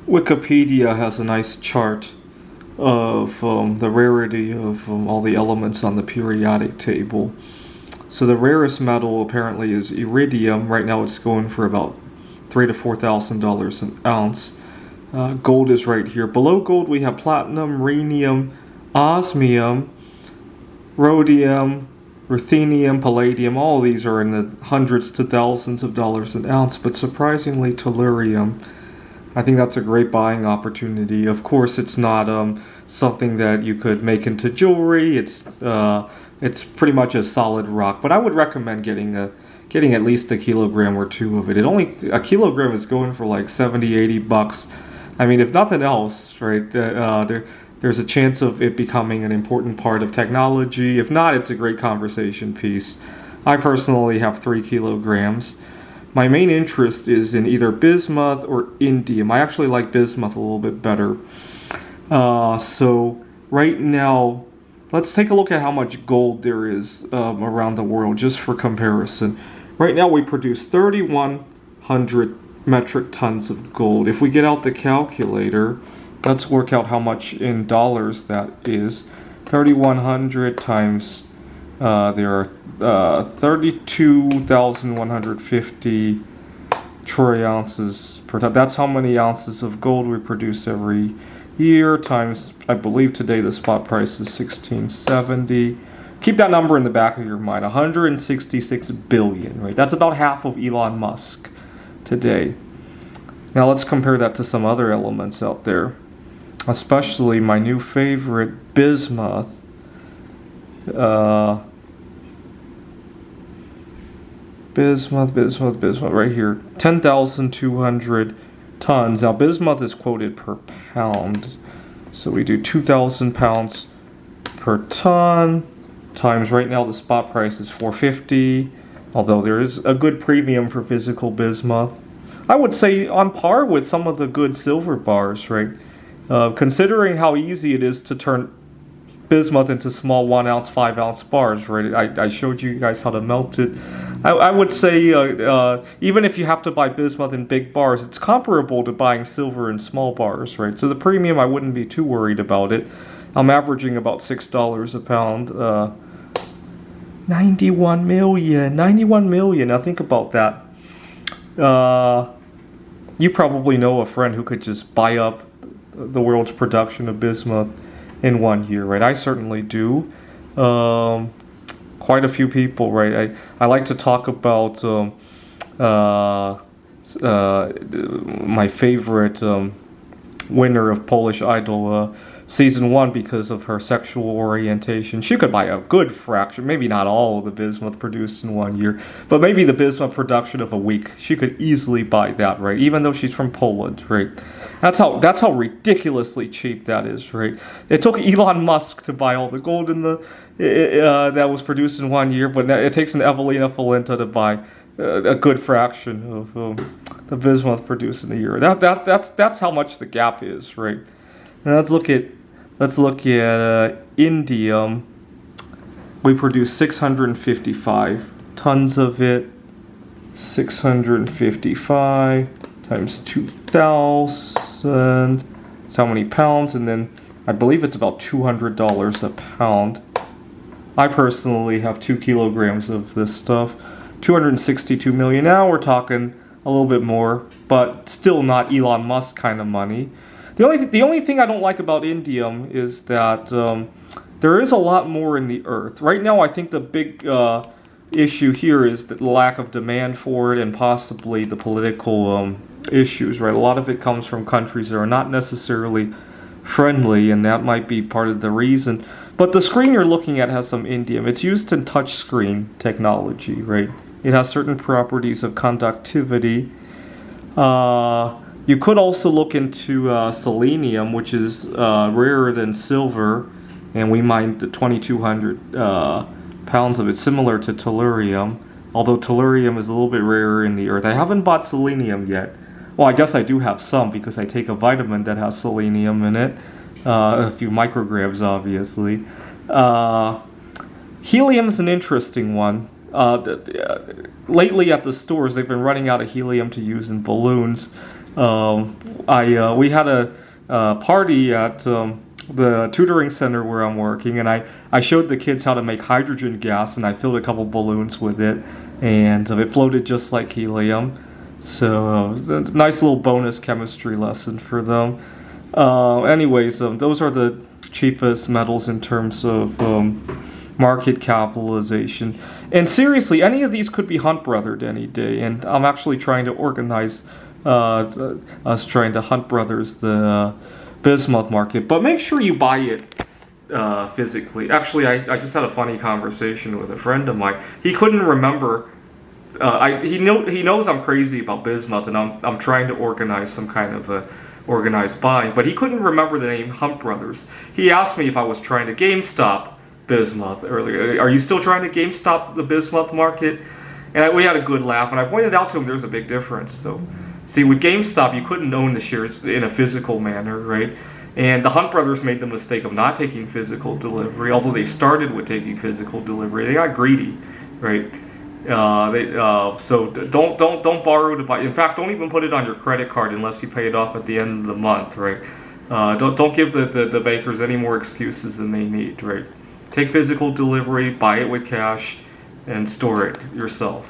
Wikipedia has a nice chart of the rarity of all the elements on the periodic table. So the rarest metal apparently is iridium. Right now it's going for about $3,000 to $4,000 an ounce. Gold is right here. Below gold we have platinum, rhenium, osmium, rhodium, ruthenium, palladium. All of these are in the hundreds to thousands of dollars an ounce, but surprisingly tellurium, I think that's a great buying opportunity. Of course, it's not something that you could make into jewelry. It's pretty much a solid rock, but I would recommend getting at least a kilogram or two of it. A kilogram is going for like 70, 80 bucks. I mean, if nothing else, right? There's a chance of it becoming an important part of technology. If not, it's a great conversation piece. I personally have 3 kilograms. My main interest is in either bismuth or indium. I actually like bismuth a little bit better. So right now, let's take a look at how much gold there is around the world, just for comparison. Right now we produce 3,100 metric tons of gold. If we get out the calculator, let's work out how much in dollars that is. 3,100 times, there are 32,150 troy ounces per ton. That's how many ounces of gold we produce every year, times, I believe today the spot price is 1670. Keep that number in the back of your mind. 166 billion, right? That's about half of Elon Musk today. Now let's compare that to some other elements out there, especially my new favorite, bismuth. Bismuth right here, 10,200 tons. Now bismuth is quoted per pound, so we do 2,000 pounds per ton times, right now the spot price is $450, although there is a good premium for physical bismuth. I would say on par with some of the good silver bars, right? Considering how easy it is to turn bismuth into small 1 ounce, 5 ounce bars, right? I showed you guys how to melt it. I would say even if you have to buy bismuth in big bars, it's comparable to buying silver in small bars, right? So the premium, I wouldn't be too worried about it. I'm averaging about $6 a pound. 91 million. Now think about that. You probably know a friend who could just buy up the world's production of bismuth in 1 year, right? I certainly do. Quite a few people, right? I like to talk about my favorite winner of Polish Idol season 1 because of her sexual orientation. She could buy a good fraction, maybe not all of the bismuth produced in 1 year, but maybe the bismuth production of a week. She could easily buy that, right? Even though she's from Poland, right? That's how ridiculously cheap that is, right? It took Elon Musk to buy all the gold in that was produced in 1 year, but it takes an Evelina Folenta to buy a good fraction of the bismuth produced in a year. That's how much the gap is, right? Now let's look at indium. We produce 655 tons of it. 655 times 2,000. That's how many pounds, and then I believe it's about $200 a pound. I personally have 2 kilograms of this stuff. 262 million. Now we're talking a little bit more, but still not Elon Musk kind of money. The only thing I don't like about indium is that there is a lot more in the earth. Right now, I think the big issue here is the lack of demand for it and possibly the political issues, right? A lot of it comes from countries that are not necessarily friendly, and that might be part of the reason. But the screen you're looking at has some indium. It's used in touchscreen technology, right? It has certain properties of conductivity. You could also look into selenium, which is rarer than silver, and we mined the 2,200 pounds of it, similar to tellurium, although tellurium is a little bit rarer in the earth. I haven't bought selenium yet. Well, I guess I do have some because I take a vitamin that has selenium in it, a few micrograms, obviously. Helium is an interesting one. Lately at the stores, they've been running out of helium to use in balloons. We had a party at the tutoring center where I'm working, and I showed the kids how to make hydrogen gas, and I filled a couple balloons with it, and it floated just like helium. So, nice little bonus chemistry lesson for them. Anyways, those are the cheapest metals in terms of market capitalization. And seriously, any of these could be Hunt Brothered any day. And I'm actually trying to organize us trying to Hunt Brothers the bismuth market. But make sure you buy it physically. Actually, I just had a funny conversation with a friend of mine. He couldn't remember. He knows I'm crazy about bismuth, and I'm trying to organize some kind of a organized buying, but he couldn't remember the name Hunt Brothers. He asked me if I was trying to GameStop bismuth earlier. Are you still trying to GameStop the bismuth market? And we had a good laugh, and I pointed out to him there's a big difference, though. See, with GameStop, you couldn't own the shares in a physical manner, right? And the Hunt Brothers made the mistake of not taking physical delivery, although they started with taking physical delivery. They got greedy, right? So don't borrow to buy. In fact, don't even put it on your credit card unless you pay it off at the end of the month, right? Don't give the bankers any more excuses than they need, right? Take physical delivery, buy it with cash, and store it yourself.